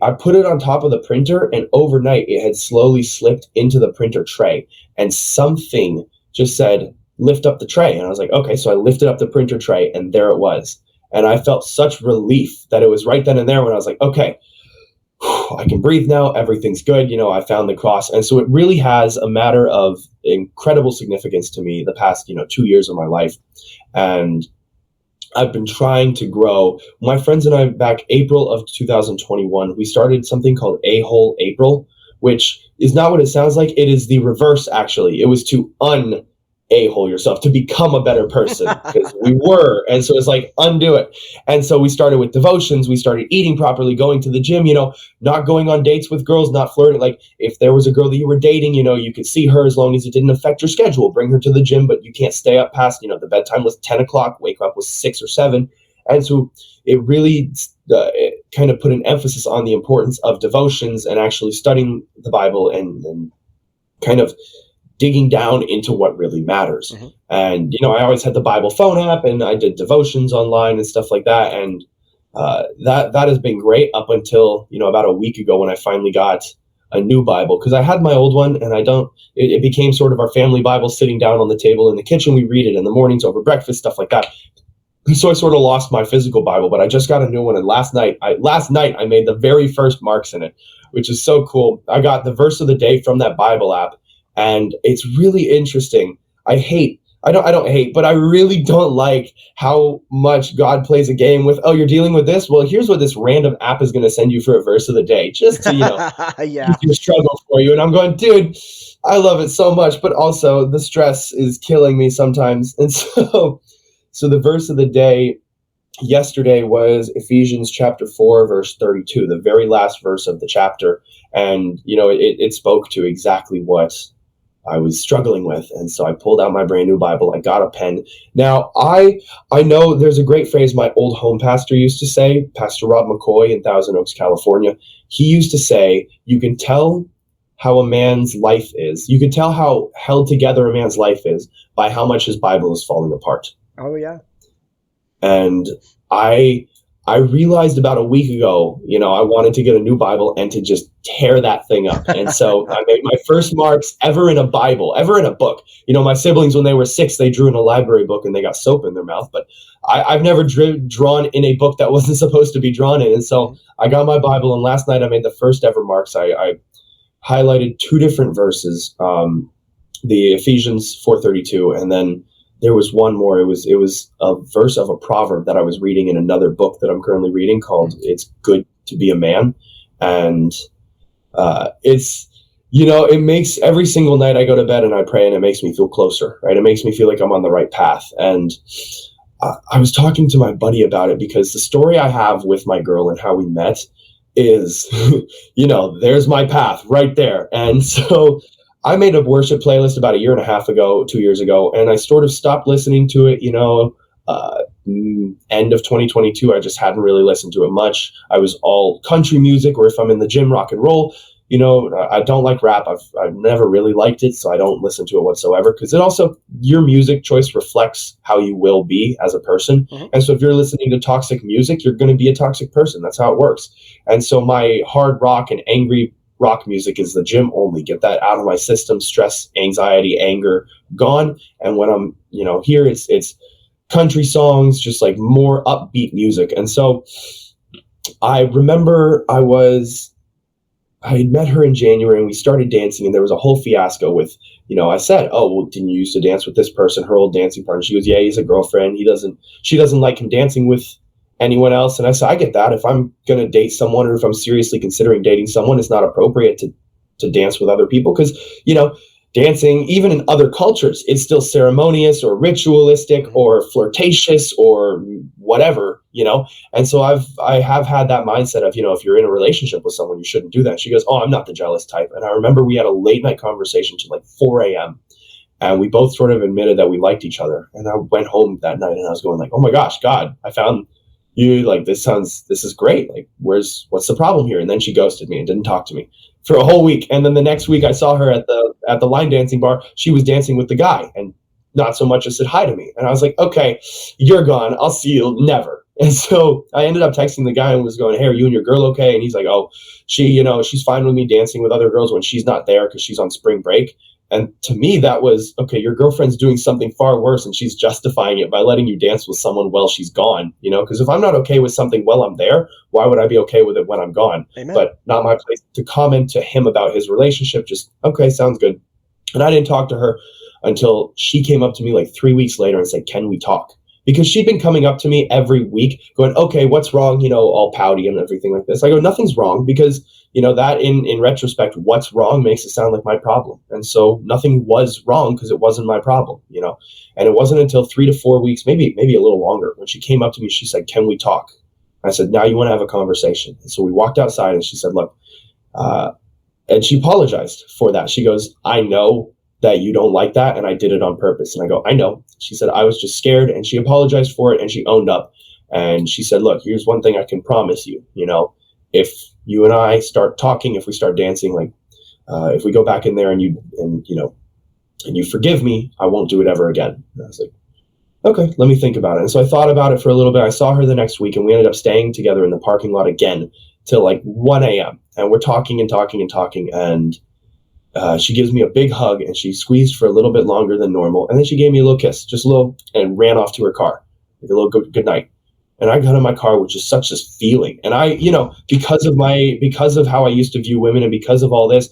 I put it on top of the printer, and overnight it had slowly slipped into the printer tray. And something just said, lift up the tray. And I was like, okay. So I lifted up the printer tray, and there it was. And I felt such relief that it was right then and there when I was like, okay, I can breathe now. Everything's good. I found the cross. And so it really has a matter of incredible significance to me the past, 2 years of my life. And I've been trying to grow. My friends and I, back April of 2021, we started something called A-Hole April, which is not what it sounds like. It is the reverse, actually. It was to a-hole yourself, to become a better person, because we were. And so it's like, undo it. And so we started with devotions. We started eating properly, going to the gym, not going on dates with girls, not flirting. Like, if there was a girl that you were dating, you could see her as long as it didn't affect your schedule. Bring her to the gym, but you can't stay up past, the bedtime was 10 o'clock, wake up was 6 or 7. And so it really it kind of put an emphasis on the importance of devotions and actually studying the Bible and kind of digging down into what really matters. Mm-hmm. And, I always had the Bible phone app, and I did devotions online and stuff like that. And that has been great up until, about a week ago, when I finally got a new Bible, because I had my old one, and it became sort of our family Bible, sitting down on the table in the kitchen. We read it in the mornings over breakfast, stuff like that. And so I sort of lost my physical Bible, but I just got a new one. And last night I made the very first marks in it, which is so cool. I got the verse of the day from that Bible app. And it's really interesting. I don't hate, but I really don't like how much God plays a game with, oh, you're dealing with this? Well, here's what this random app is going to send you for a verse of the day, just to, yeah, your struggle for you. And I'm going, dude, I love it so much, but also the stress is killing me sometimes. And so the verse of the day yesterday was Ephesians chapter 4, verse 32, the very last verse of the chapter. And, it spoke to exactly what I was struggling with. And so I pulled out my brand new Bible. I got a pen. Now, I know there's a great phrase my old home pastor used to say, Pastor Rob McCoy in Thousand Oaks, California. He used to say, you can tell how a man's life is. You can tell how held together a man's life is by how much his Bible is falling apart. Oh, yeah. And I realized about a week ago, I wanted to get a new Bible and to just tear that thing up. And so I made my first marks ever in a Bible, ever in a book. My siblings, when they were 6, they drew in a library book and they got soap in their mouth. But I've never drawn in a book that wasn't supposed to be drawn in. And so I got my Bible, and last night I made the first ever marks. I highlighted 2 different verses, the Ephesians 4:32, and then there was one more. It was a verse of a proverb that I was reading in another book that I'm currently reading called "It's Good to Be a Man," and it's it makes every single night I go to bed and I pray, and it makes me feel closer, right? It makes me feel like I'm on the right path. And I was talking to my buddy about it, because the story I have with my girl and how we met is, there's my path right there. And so I made a worship playlist about 2 years ago, and I sort of stopped listening to it, end of 2022. I just hadn't really listened to it much. I was all country music, or if I'm in the gym, rock and roll. I don't like rap. I've never really liked it, so I don't listen to it whatsoever, because it also, your music choice reflects how you will be as a person. Mm-hmm. And so if you're listening to toxic music, you're going to be a toxic person. That's how it works. And so my hard rock and angry rock music is the gym only. Get that out of my system. Stress, anxiety, anger, gone. And when I'm, here, it's country songs, just like more upbeat music. And so I remember I had met her in January, and we started dancing, and there was a whole fiasco with, I said, oh, well, didn't you used to dance with this person, her old dancing partner? She goes, yeah, he's a girlfriend. She doesn't like him dancing with anyone else. And I said, I get that. If I'm going to date someone, or if I'm seriously considering dating someone, it's not appropriate to dance with other people, because, dancing, even in other cultures, it's still ceremonious or ritualistic or flirtatious or whatever, And so I have had that mindset of, if you're in a relationship with someone, you shouldn't do that. She goes, oh, I'm not the jealous type. And I remember we had a late night conversation till like 4 a.m. And we both sort of admitted that we liked each other. And I went home that night and I was going like, oh my gosh, God, I found you. Like, this is great. Like, what's the problem here? And then she ghosted me and didn't talk to me for a whole week. And then the next week I saw her at the line dancing bar. She was dancing with the guy and not so much as said hi to me. And I was like, okay, you're gone. I'll see you never. And so I ended up texting the guy and was going, hey, are you and your girl okay? And he's like, oh, she's fine with me dancing with other girls when she's not there because she's on spring break. And to me, that was, okay, your girlfriend's doing something far worse and she's justifying it by letting you dance with someone while she's gone, because if I'm not okay with something while I'm there, why would I be okay with it when I'm gone? Amen. But not my place to comment to him about his relationship. Just, okay, sounds good. And I didn't talk to her until she came up to me like 3 weeks later and said, can we talk? Because she'd been coming up to me every week going, okay, what's wrong? All pouty and everything like this. I go, nothing's wrong, because, that in retrospect, what's wrong makes it sound like my problem. And so nothing was wrong because it wasn't my problem, And it wasn't until 3 to 4 weeks, maybe a little longer, when she came up to me, she said, can we talk? I said, now you want to have a conversation. And so we walked outside and she said, look, and she apologized for that. She goes, I know that you don't like that, and I did it on purpose. And I go, I know. She said, I was just scared, and she apologized for it, and she owned up. And she said, look, here's one thing I can promise you, if you and I start talking, if we start dancing, like, if we go back in there and you forgive me, I won't do it ever again. And I was like, okay, let me think about it. And so I thought about it for a little bit. I saw her the next week, and we ended up staying together in the parking lot again till like 1 a.m. And we're talking and talking and talking, and she gives me a big hug, and she squeezed for a little bit longer than normal. And then she gave me a little kiss, just a little, and ran off to her car, like a little good night. And I got in my car with just such this feeling. And I, because of how I used to view women and because of all this,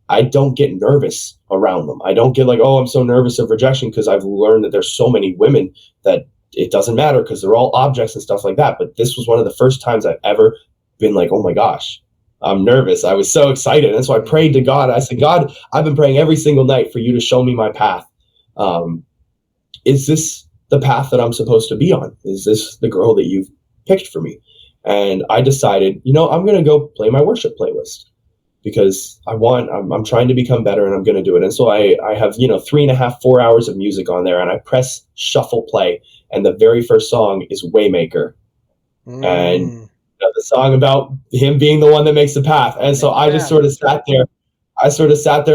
I don't get nervous around them. I don't get like, oh, I'm so nervous of rejection, because I've learned that there's so many women that it doesn't matter because they're all objects and stuff like that. But this was one of the first times I've ever been like, oh my gosh, I'm nervous. I was so excited. And so I prayed to God. I said, God, I've been praying every single night for you to show me my path. Is this the path that I'm supposed to be on? Is this the girl that you've picked for me? And I decided, I'm going to go play my worship playlist, because I'm trying to become better, and I'm going to do it. And so I have, 3.5, 4 hours of music on there, and I press shuffle play. And the very first song is Waymaker. And the song about him being the one that makes the path. And so I just sort of sat there.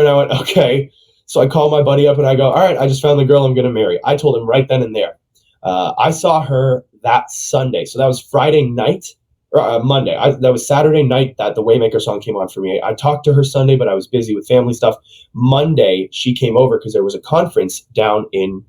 And I went, okay. So I called my buddy up and I go, all right, I just found the girl I'm going to marry. I told him right then and there. I saw her that Sunday. So that was Friday night, or Monday. That was Saturday night that the Waymaker song came on for me. I talked to her Sunday, but I was busy with family stuff. Monday, she came over because there was a conference down in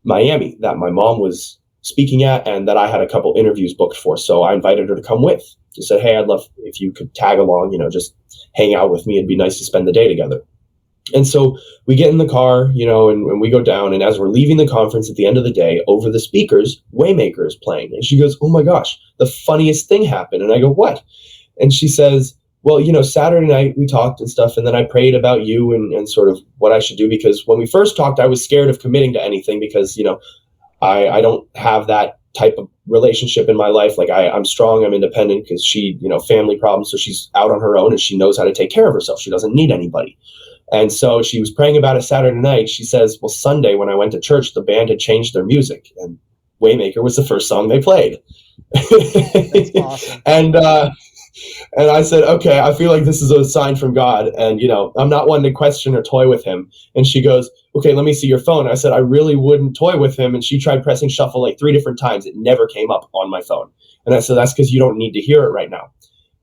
Miami that my mom was speaking at, and that I had a couple interviews booked for. So I invited her to come with. Just said, hey, I'd love if you could tag along, just hang out with me. It'd be nice to spend the day together. And so we get in the car, and we go down. And as we're leaving the conference at the end of the day, over the speakers, Waymaker is playing. And she goes, oh my gosh, the funniest thing happened. And I go, what? And she says, well, Saturday night we talked and stuff. And then I prayed about you and sort of what I should do. Because when we first talked, I was scared of committing to anything because, I don't have that type of relationship in my life. Like I'm strong, I'm independent, because she, family problems. So she's out on her own and she knows how to take care of herself. She doesn't need anybody. And so she was praying about it Saturday night. She says, well, Sunday when I went to church, the band had changed their music and Waymaker was the first song they played. That's awesome. And I said, okay, I feel like this is a sign from God. And, I'm not one to question or toy with him. And she goes, okay, let me see your phone. I said, I really wouldn't toy with him. And she tried pressing shuffle like 3 different times. It never came up on my phone. And I said, that's because you don't need to hear it right now.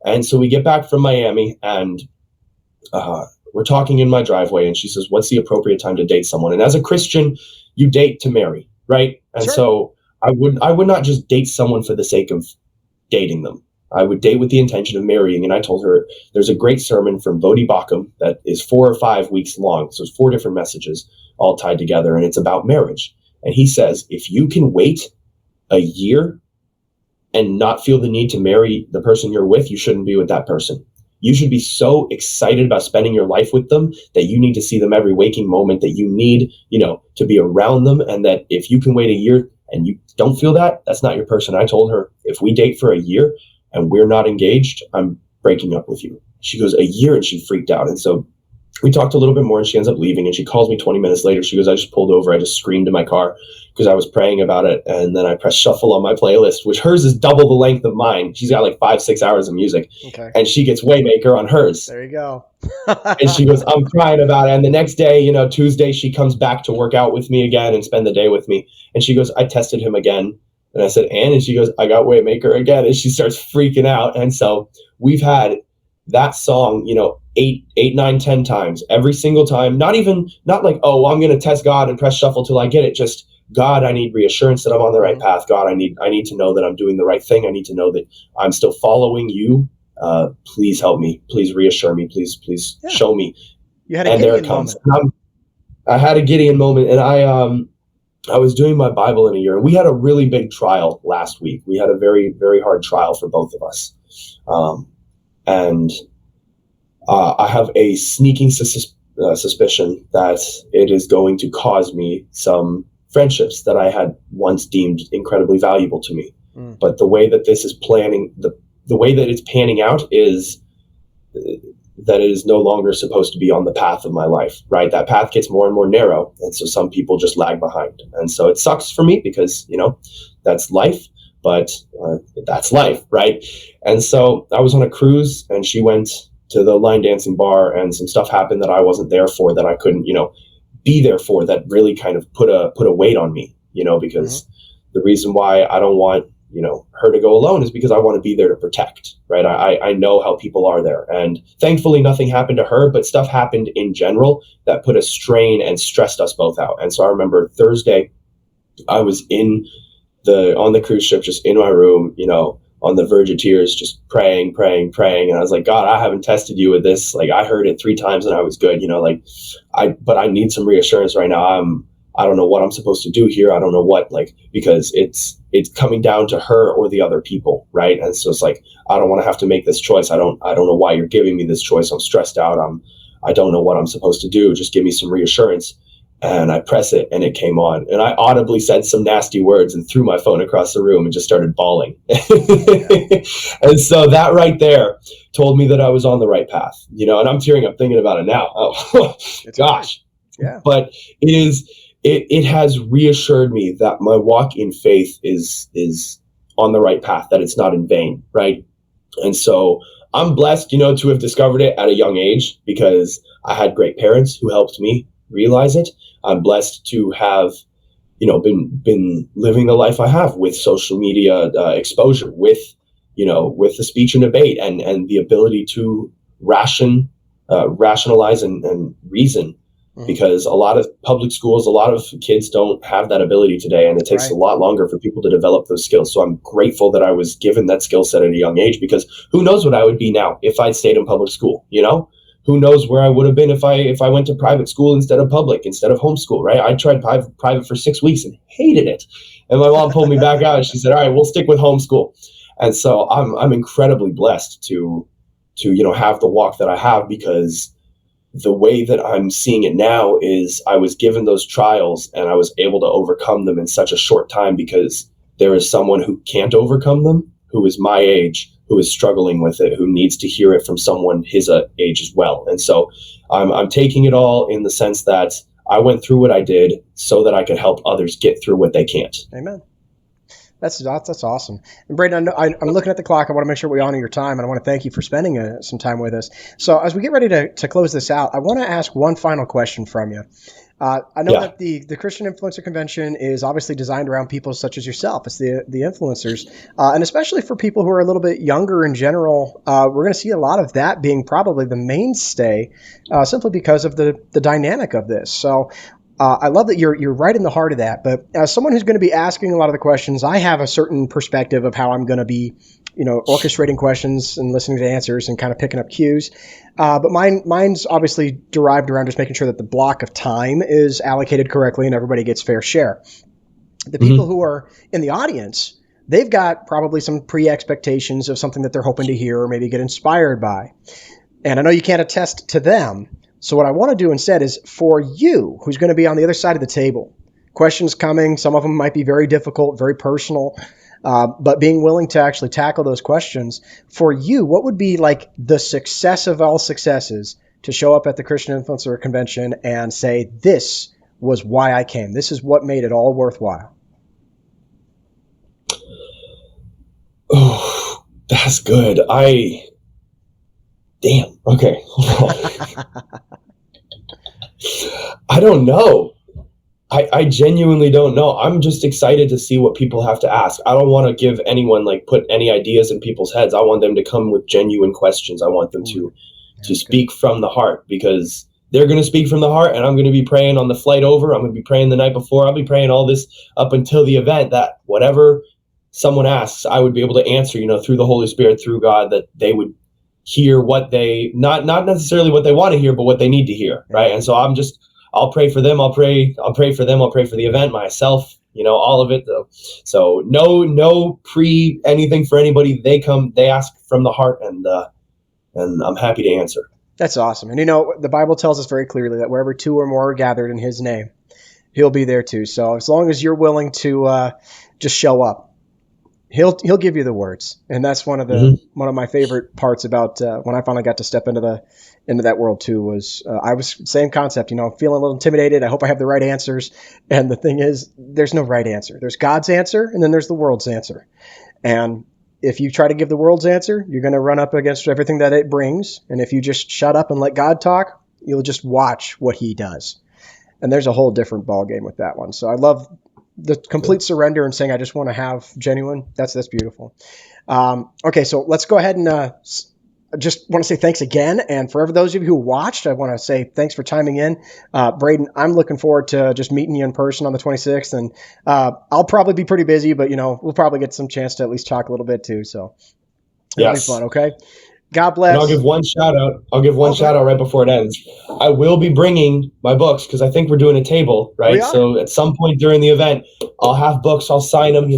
And so we get back from Miami and we're talking in my driveway. And she says, what's the appropriate time to date someone? And as a Christian, you date to marry, right? And Sure. So I would not just date someone for the sake of dating them. I would date with the intention of marrying. And I told her there's a great sermon from Bodhi Bakum that is 4 or 5 weeks long. So it's 4 different messages all tied together. And it's about marriage. And he says, if you can wait a year and not feel the need to marry the person you're with, you shouldn't be with that person. You should be so excited about spending your life with them that you need to see them every waking moment, that you need, to be around them. And that if you can wait a year and you don't feel that, that's not your person. I told her, if we date for a year and we're not engaged, I'm breaking up with you. She goes, a year? And she freaked out. And so we talked a little bit more, and she ends up leaving, and she calls me 20 minutes later. She goes, I just pulled over. I just screamed in my car because I was praying about it. And then I pressed shuffle on my playlist, which hers is double the length of mine. She's got like 5-6 hours of music. Okay. And she gets Waymaker on hers. There you go. And she goes, I'm crying about it. And the next day, Tuesday, she comes back to work out with me again and spend the day with me. And she goes, I tested him again. And I said, and she goes, I got Waymaker again. And she starts freaking out. And so we've had that song, 8, 9, 10 times, every single time. Not like, oh, I'm going to test God and press shuffle till I get it. Just, God, I need reassurance that I'm on the right path. God, I need to know that I'm doing the right thing. I need to know that I'm still following you. Please help me. Please reassure me. Please show me. You had a Gideon moment. I had a Gideon moment, and I was doing my Bible in a year, and we had a really big trial last week. We had a very, very hard trial for both of us. And I have a sneaking suspicion that it is going to cause me some friendships that I had once deemed incredibly valuable to me. But the way that this is planning, the way that it's panning out is that it is no longer supposed to be on the path of my life, right? That path gets more and more narrow. And so some people just lag behind. And so it sucks for me because, that's life. But that's life, right? And so I was on a cruise, and she went to the line dancing bar, and some stuff happened that I wasn't there for, that I couldn't, be there for, that really kind of put a weight on me, because the reason why I don't want, her to go alone is because I want to be there to protect, right? I know how people are there. And thankfully nothing happened to her, but stuff happened in general that put a strain and stressed us both out. And so I remember Thursday, I was on the cruise ship, just in my room, on the verge of tears, just praying. And I was like, God, I haven't tested you with this. Like, I heard it 3 times and I was good, but I need some reassurance right now. I don't know what I'm supposed to do here. I don't know what, because it's coming down to her or the other people. Right. And so it's like, I don't want to have to make this choice. I don't know why you're giving me this choice. I'm stressed out. I don't know what I'm supposed to do. Just give me some reassurance. And I press it, and it came on. And I audibly said some nasty words and threw my phone across the room and just started bawling. And so that right there told me that I was on the right path, and I'm tearing up thinking about it now. Oh, gosh. Yeah. But it has reassured me that my walk in faith is on the right path, that it's not in vain, right? And so I'm blessed, to have discovered it at a young age, because I had great parents who helped me realize it. I'm blessed to have, been living the life I have with social media exposure, with the speech and debate, and the ability to rationalize and reason, because a lot of public schools, a lot of kids don't have that ability today, and it takes a lot longer for people to develop those skills. So I'm grateful that I was given that skill set at a young age, because who knows what I would be now if I'd stayed in public school, Who knows where I would have been if I went to private school instead of public, instead of homeschool, right? I tried private for 6 weeks and hated it. And my mom pulled me back out, and she said, all right, we'll stick with homeschool. And so I'm incredibly blessed to have the walk that I have, because the way that I'm seeing it now is I was given those trials, and I was able to overcome them in such a short time, because there is someone who can't overcome them, who is my age, who is struggling with it, who needs to hear it from someone his age as well. And so I'm taking it all in the sense that I went through what I did so that I could help others get through what they can't. Amen. That's awesome. And Braden, I'm looking at the clock. I want to make sure we honor your time, and I want to thank you for spending some time with us. So as we get ready to close this out, I want to ask one final question from you. I know that the Christian Influencer Convention is obviously designed around people such as yourself. It's the influencers, and especially for people who are a little bit younger in general. We're going to see a lot of that being probably the mainstay, simply because of the dynamic of this. So I love that you're right in the heart of that. But as someone who's going to be asking a lot of the questions, I have a certain perspective of how I'm going to be, orchestrating questions and listening to answers and kind of picking up cues. But mine's obviously derived around just making sure that the block of time is allocated correctly and everybody gets fair share. The people who are in the audience, they've got probably some pre-expectations of something that they're hoping to hear or maybe get inspired by. And I know you can't attest to them. So what I want to do instead is, for you, who's going to be on the other side of the table, questions coming, some of them might be very difficult, very personal, but being willing to actually tackle those questions. For you, what would be like the success of all successes to show up at the Christian Influencer Convention and say, this was why I came. This is what made it all worthwhile? Oh, that's good. Damn. Okay. I don't know. I genuinely don't know. I'm just excited to see what people have to ask. I don't want to give anyone, like, put any ideas in people's heads. I want them to come with genuine questions. I want them to speak from the heart, because they're going to speak from the heart, and I'm going to be praying on the flight over. I'm going to be praying the night before. I'll be praying all this up until the event, that whatever someone asks, I would be able to answer, through the Holy Spirit, through God, that they would hear what they, not necessarily what they want to hear, but what they need to hear. Right. And so I'll pray for them. I'll pray for them. I'll pray for the event, myself, all of it though. So no pre anything for anybody. They come, they ask from the heart, and I'm happy to answer. That's awesome. And the Bible tells us very clearly that wherever two or more are gathered in his name, he'll be there too. So as long as you're willing to just show up, he'll give you the words. And that's one of my favorite parts about when I finally got to step into that world too, was I was same concept, feeling a little intimidated. I hope I have the right answers. And the thing is, there's no right answer. There's God's answer, and then there's the world's answer. And if you try to give the world's answer, you're going to run up against everything that it brings. And if you just shut up and let God talk, you'll just watch what he does. And there's a whole different ballgame with that one. So I love the complete surrender and saying, I just want to have genuine. That's beautiful. Okay, so let's go ahead and just want to say thanks again. And for those of you who watched, I want to say thanks for chiming in. Braden, I'm looking forward to just meeting you in person on the 26th. And I'll probably be pretty busy, but, we'll probably get some chance to at least talk a little bit too. So it'll be fun, okay? God bless. And I'll give one shout out. Shout out right before it ends. I will be bringing my books, because I think we're doing a table, right? So at some point during the event, I'll have books. I'll sign them,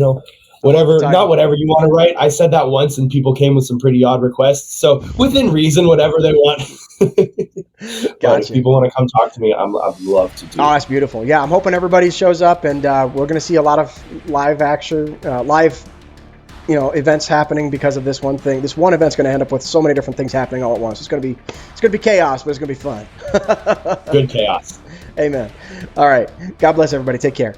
whatever you want to write. I said that once, and people came with some pretty odd requests. So within reason, whatever they want. But if people want to come talk to me, I'd love to do. Oh, that's beautiful. Yeah, I'm hoping everybody shows up, and we're going to see a lot of live action, events happening because of this one thing. This one event's going to end up with so many different things happening all at once. It's going to be chaos, but it's going to be fun. Good chaos. Amen. All right. God bless everybody. Take care.